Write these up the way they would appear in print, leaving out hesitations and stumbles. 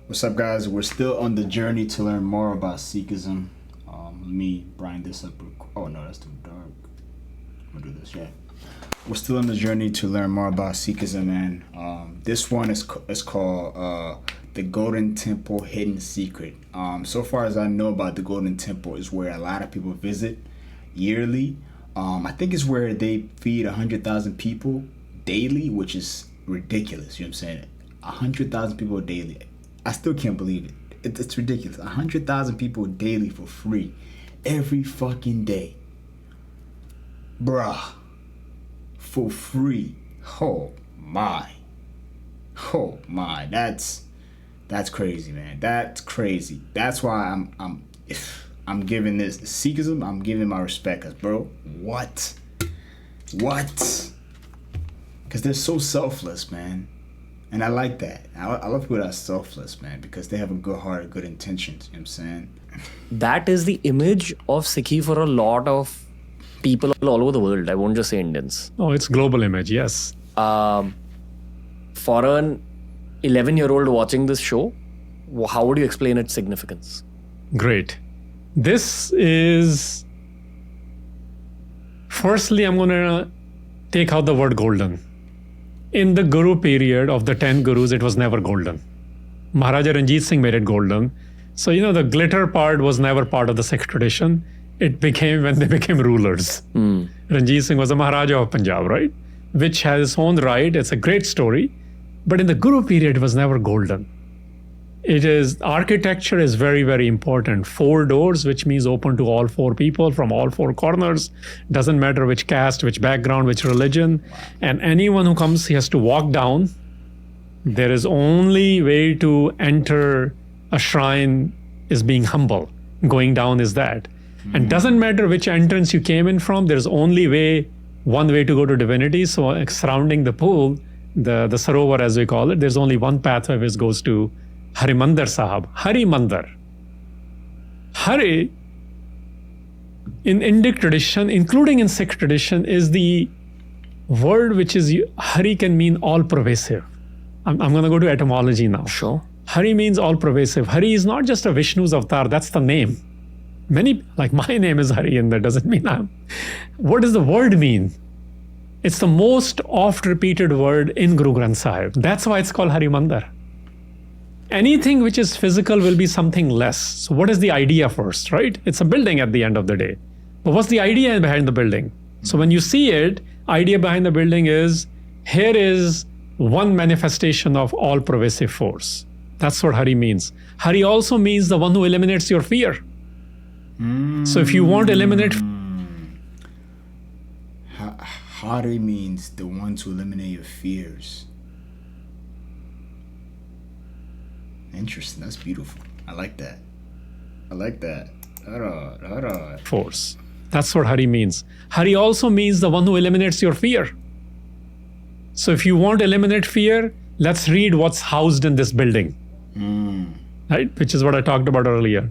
What's up, guys? We're still on the journey to learn more about Sikhism. Let me brighten this up. Oh no, that's too dark. I'm gonna do this. Yeah, we're still on the journey to learn more about Sikhism, and this one is called the Golden Temple Hidden Secret. So far as I know about the Golden Temple, is where a lot of people visit yearly. I think it's where they feed 100,000 people daily, which is ridiculous. You know what I'm saying? 100,000 people daily. I still can't believe it. It's ridiculous. 100,000 people daily for free, every fucking day, bruh, for free. Oh my, That's crazy, man. That's crazy. That's why I'm giving this Sikhism. I'm giving my respect, cause bro, what? Because they're so selfless, man. And I like that. I love people that are selfless, man, because they have a good heart, good intentions. You know what I'm saying? That is the image of Sikhi for a lot of people all over the world. I won't just say Indians. Oh, it's global image, yes. For an 11-year-old watching this show, how would you explain its significance? Great. This is... Firstly, I'm going to take out the word golden. In the Guru period of the 10 Gurus, it was never golden. Maharaja Ranjit Singh made it golden. So, the glitter part was never part of the Sikh tradition. It became when they became rulers. Ranjit Singh was a Maharaja of Punjab, right? Which has its own right. It's a great story. But in the Guru period, it was never golden. Architecture is very, very important. 4 doors, which means open to all 4 people from all 4 corners. Doesn't matter which caste, which background, which religion. And anyone who comes, he has to walk down. There is only way to enter a shrine is being humble. Going down is that. And doesn't matter which entrance you came in from, there's only one way to go to divinity. So surrounding the pool, the sarovar as we call it, there's only one pathway which goes to Harimandar Sahib, Hari Mandar. Hari, in Indic tradition, including in Sikh tradition, is the word which is, Hari can mean all pervasive. I'm going to go to etymology now. Sure. Hari means all pervasive. Hari is not just a Vishnu's avatar, that's the name. Many, like my name is Hari, and that doesn't mean I'm. What does the word mean? It's the most oft repeated word in Guru Granth Sahib. That's why it's called Hari Mandar. Anything which is physical will be something less. So what is the idea first, right? It's a building at the end of the day. But what's the idea behind the building? So when you see it, idea behind the building is, here is one manifestation of all pervasive force. That's what Hari means. Hari also means the one who eliminates your fear. So if you want to eliminate... Hari means the one to eliminate your fears. Interesting. That's beautiful. I like that. Hold on. Force. That's what Hari means. Hari also means the one who eliminates your fear. So if you want to eliminate fear, let's read what's housed in this building. Right? Which is what I talked about earlier.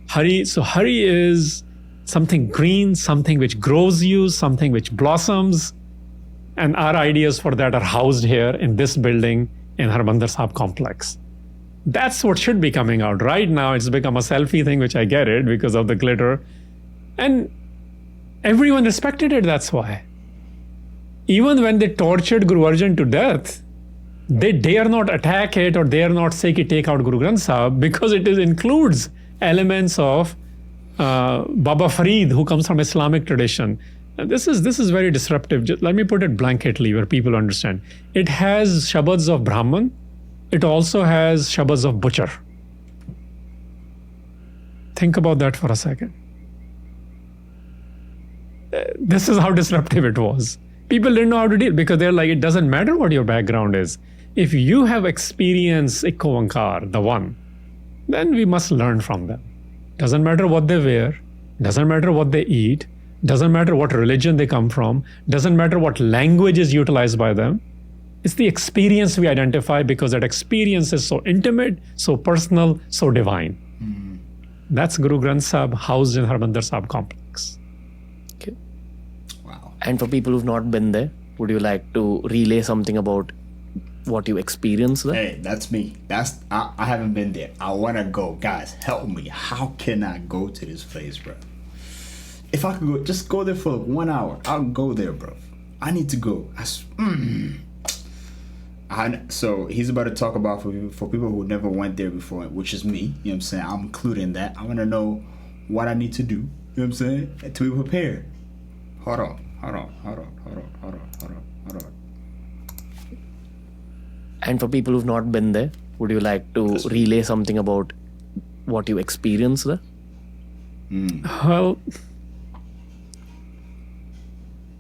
Hari is something green, something which grows you, something which blossoms. And our ideas for that are housed here in this building in Harmandir Sahib complex. That's what should be coming out. Right now, it's become a selfie thing, which I get it because of the glitter. And everyone respected it, that's why. Even when they tortured Guru Arjan to death, they dare not attack it or dare not say ki take out Guru Granth Sahib because it includes elements of Baba Farid, who comes from Islamic tradition. And this is very disruptive. Let me put it blanketly where people understand. It has shabads of Brahman. It also has shabads of butcher. Think about that for a second. This is how disruptive it was. People didn't know how to deal because they're like, it doesn't matter what your background is. If you have experienced Ikko Onkar, the one, then we must learn from them. Doesn't matter what they wear, doesn't matter what they eat, doesn't matter what religion they come from, doesn't matter what language is utilized by them. It's the experience we identify because that experience is so intimate, so personal, so divine. That's Guru Granth Sahib housed in Harmandir Sahib complex. Okay. Wow. And for people who've not been there, would you like to relay something about what you experience there? Hey, that's me. I haven't been there. I want to go. Guys, help me. How can I go to this place, bro? If I could go, just go there for 1 hour. I'll go there, bro. I need to go. So he's about to talk about for people who never went there before, which is me. You know what I'm saying? I'm included in that. I want to know what I need to do. You know what I'm saying? To be prepared. Hold on. And for people who've not been there, would you like to relay something about what you experienced there? Well,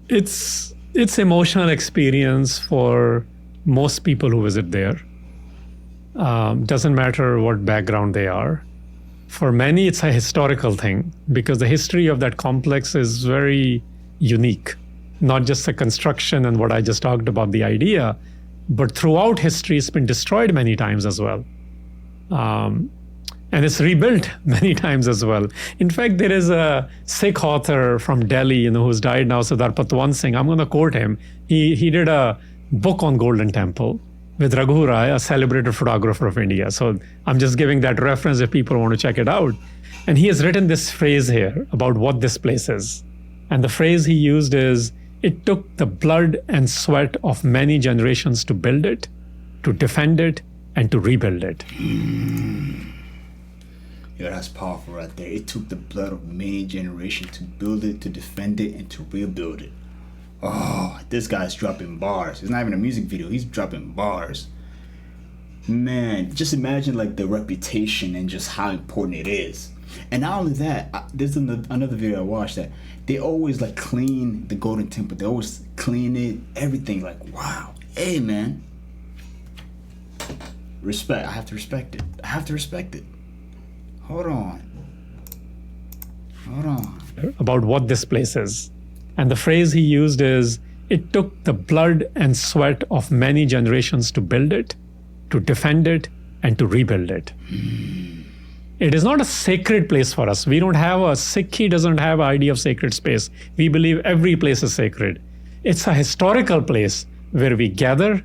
it's emotional experience for most people who visit there. Doesn't matter what background they are. For many, it's a historical thing because the history of that complex is very unique. Not just the construction and what I just talked about, the idea, but throughout history, it's been destroyed many times as well. And it's rebuilt many times as well. In fact, there is a Sikh author from Delhi, who's died now, Sardar Patwan Singh. I'm going to quote him. He did a book on Golden Temple with Raghu Rai, a celebrated photographer of India. So I'm just giving that reference if people want to check it out. And he has written this phrase here about what this place is. And the phrase he used is, it took the blood and sweat of many generations to build it, to defend it, and to rebuild it. Yo, that's powerful right there. It took the blood of many generations to build it, to defend it, and to rebuild it. Oh, this guy's dropping bars. It's not even a music video. He's dropping bars. Man, just imagine like the reputation and just how important it is. And not only that, there's another video I watched that they always like clean the Golden Temple. They always clean it, everything. Like, wow. Hey, man. Respect. I have to respect it. Hold on. About what this place is. And the phrase he used is, it took the blood and sweat of many generations to build it, to defend it, and to rebuild it. It is not a sacred place for us. We don't have Sikhi doesn't have an idea of sacred space. We believe every place is sacred. It's a historical place where we gather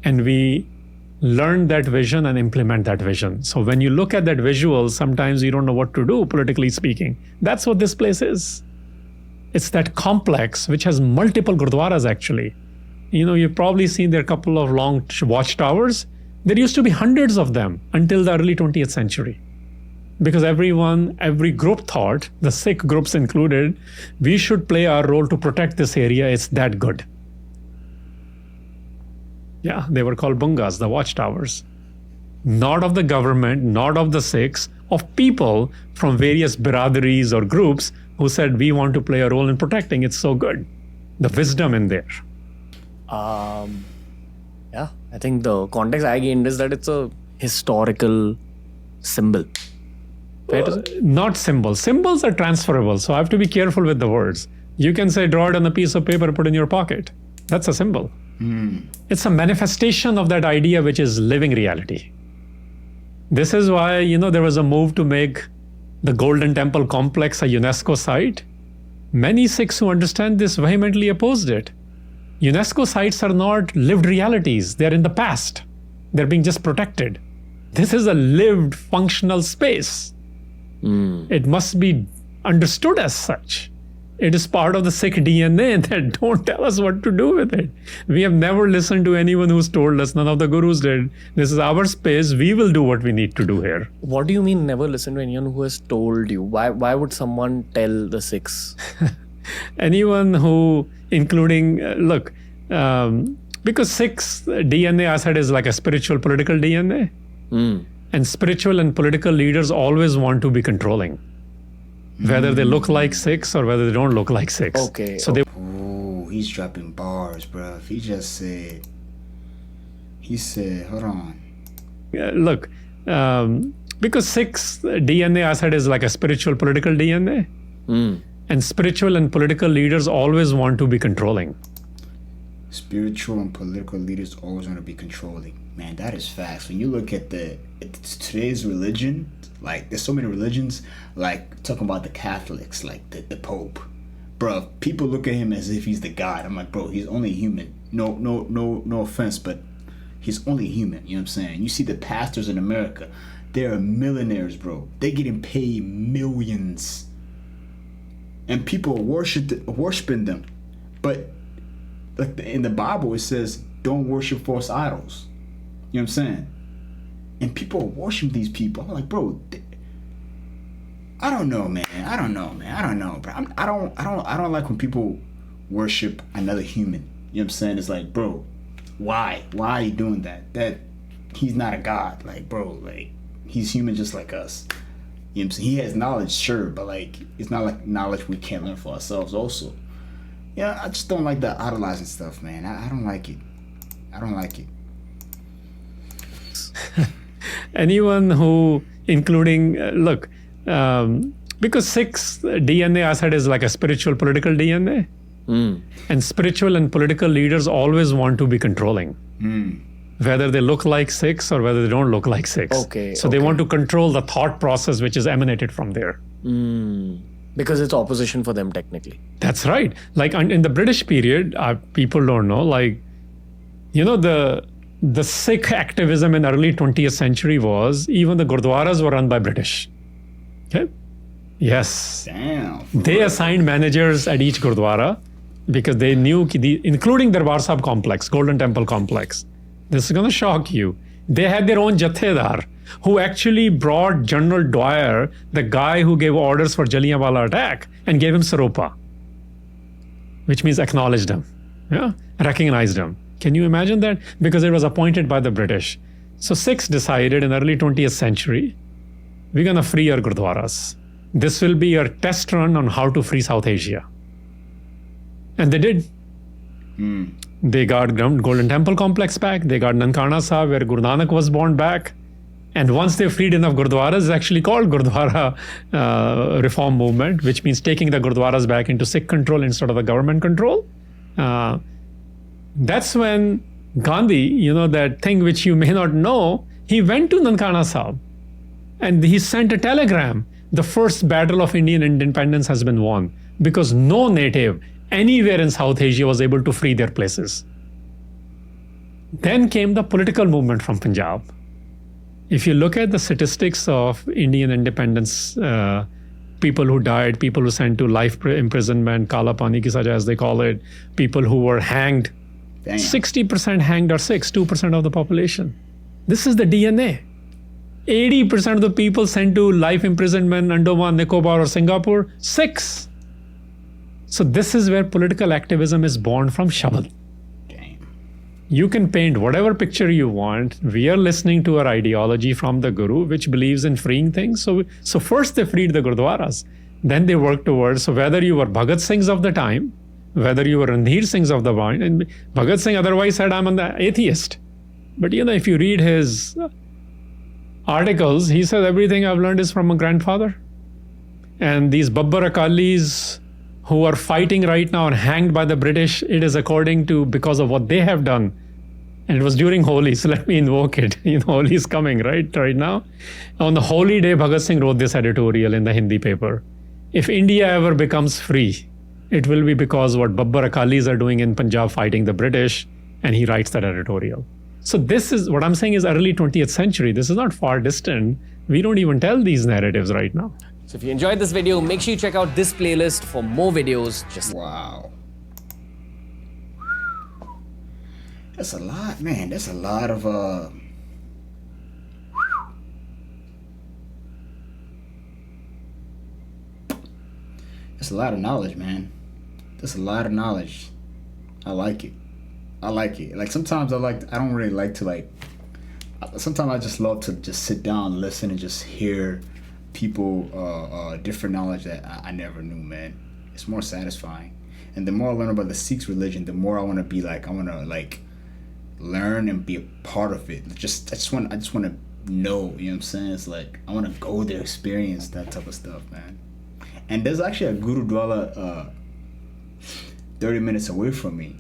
and we learn that vision and implement that vision. So when you look at that visual, sometimes you don't know what to do, politically speaking. That's what this place is. It's that complex, which has multiple gurdwaras actually. You've probably seen there a couple of long watchtowers. There used to be hundreds of them until the early 20th century. Because every group thought, the Sikh groups included, we should play our role to protect this area. It's that good. Yeah, they were called bungas, the watchtowers. Not of the government, not of the Sikhs, of people from various biradaris or groups who said, we want to play a role in protecting. It's so good. The wisdom in there. Yeah, I think the context I gained is that it's a historical symbol. Not symbols. Symbols are transferable, so I have to be careful with the words. You can say, draw it on a piece of paper and put it in your pocket. That's a symbol. It's a manifestation of that idea, which is living reality. This is why, there was a move to make the Golden Temple complex a UNESCO site. Many Sikhs who understand this vehemently opposed it. UNESCO sites are not lived realities. They're in the past. They're being just protected. This is a lived, functional space. It must be understood as such. It is part of the Sikh DNA that don't tell us what to do with it. We have never listened to anyone who's told us, none of the gurus did, this is our space, we will do what we need to do here. What do you mean never listen to anyone who has told you? Why would someone tell the Sikhs? Anyone who, including, because Sikhs DNA, I said, is like a spiritual political DNA. And spiritual and political leaders always want to be controlling. Whether they look like Sikhs or whether they don't look like Sikhs. Okay. So they. Oh, he's dropping bars, bro. He said, hold on. Because Sikhs DNA, I said, is like a spiritual political DNA. And spiritual and political leaders always want to be controlling. Spiritual and political leaders always want to be controlling. Man, that is fast. When you look at today's religion, like there's so many religions, like talking about the Catholics, like the Pope. Bro, people look at him as if he's the God. I'm like, bro, he's only human. No offense, but He's only human. You know what I'm saying? You see the pastors in America, they're millionaires, bro. They getting paid millions, and people are worshiping them. But like in the Bible, it says, "Don't worship false idols." You know what I'm saying? And people are worshiping these people. I'm like, bro. I don't know, man. I don't know, bro. I don't like when people worship another human. You know what I'm saying? It's like, bro, why? Why are you doing that? That he's not a god. Like, bro, like he's human just like us. You know what I'm saying? He has knowledge, sure, but like it's not like knowledge we can't learn for ourselves also. Yeah, I just don't like the idolizing stuff, man. I don't like it. I don't like it. Anyone who, including, because Sikh's DNA, I said, is like a spiritual political DNA. And spiritual and political leaders always want to be controlling. Whether they look like Sikhs or whether they don't look like Sikhs. So they want to control the thought process which is emanated from there. Because it's opposition for them technically. That's right. Like in the British period, people don't know, like, you know, the Sikh activism in the early 20th century was even the Gurdwaras were run by British. Okay? Yes. Damn. They assigned managers at each Gurdwara because they knew, including Darbar Sahib complex, Golden Temple complex. This is going to shock you. They had their own Jathedar who actually brought General Dwyer, the guy who gave orders for Jallianwala attack, and gave him Saropa, which means acknowledged him, recognized him. Can you imagine that? Because it was appointed by the British. So Sikhs decided in the early 20th century, we're going to free our Gurdwaras. This will be a test run on how to free South Asia. And they did. They got Golden Temple complex back. They got Nankana Sahib, where Guru Nanak was born, back. And once they freed enough Gurdwaras, it's actually called Gurdwara Reform Movement, which means taking the Gurdwaras back into Sikh control instead of the government control. That's when Gandhi, you know, that thing which you may not know, he went to Nankana Sahib and he sent a telegram. The first battle of Indian independence has been won because no native anywhere in South Asia was able to free their places. Then came the political movement from Punjab. If you look at the statistics of Indian independence, people who died, people who sent to life imprisonment, Kala Pani ki saja as they call it, people who were hanged, 60% hanged are Sikhs, 2% of the population. This is the DNA. 80% of the people sent to life imprisonment, Andaman, Nicobar or Singapore, Sikhs. So this is where political activism is born from Shabad. You can paint whatever picture you want. We are listening to our ideology from the Guru, which believes in freeing things. So first they freed the Gurdwaras. Then they worked towards, so whether you were Bhagat Singhs of the time, whether you were Ranveer Singhs of the time, and Bhagat Singh otherwise said, I'm an atheist. But you know, if you read his articles, he says everything I've learned is from a grandfather. And these Babbar Akalis who are fighting right now and hanged by the British, it is according to, because of what they have done. And it was during Holi, so let me invoke it. You know, Holi is coming, right now. On the Holi day, Bhagat Singh wrote this editorial in the Hindi paper. If India ever becomes free, it will be because what Babbar Akalis are doing in Punjab fighting the British, and he writes that editorial. So this is, what I'm saying is early 20th century. This is not far distant. We don't even tell these narratives right now. So if you enjoyed this video, make sure you check out this playlist for more videos. Wow. That's a lot, man. That's a lot of that's a lot of knowledge, man. That's a lot of knowledge. I like it. Like sometimes I don't really like to sometimes I just love to just sit down, listen, and just hear people different knowledge that I never knew, man. It's more satisfying. And the more I learn about the Sikh religion, the more I want to be like, I want to like learn and be a part of it. I just want to know, you know what I'm saying? It's like I want to go there, experience that type of stuff, man. And there's actually a Gurudwara 30 minutes away from me.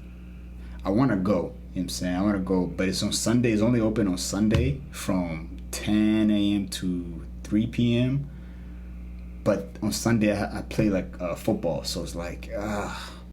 I want to go, you know what I'm saying? I want to go, but it's on Sunday. It's only open on Sunday from 10 a.m. to 3 p.m. But on Sunday I play like football, so it's like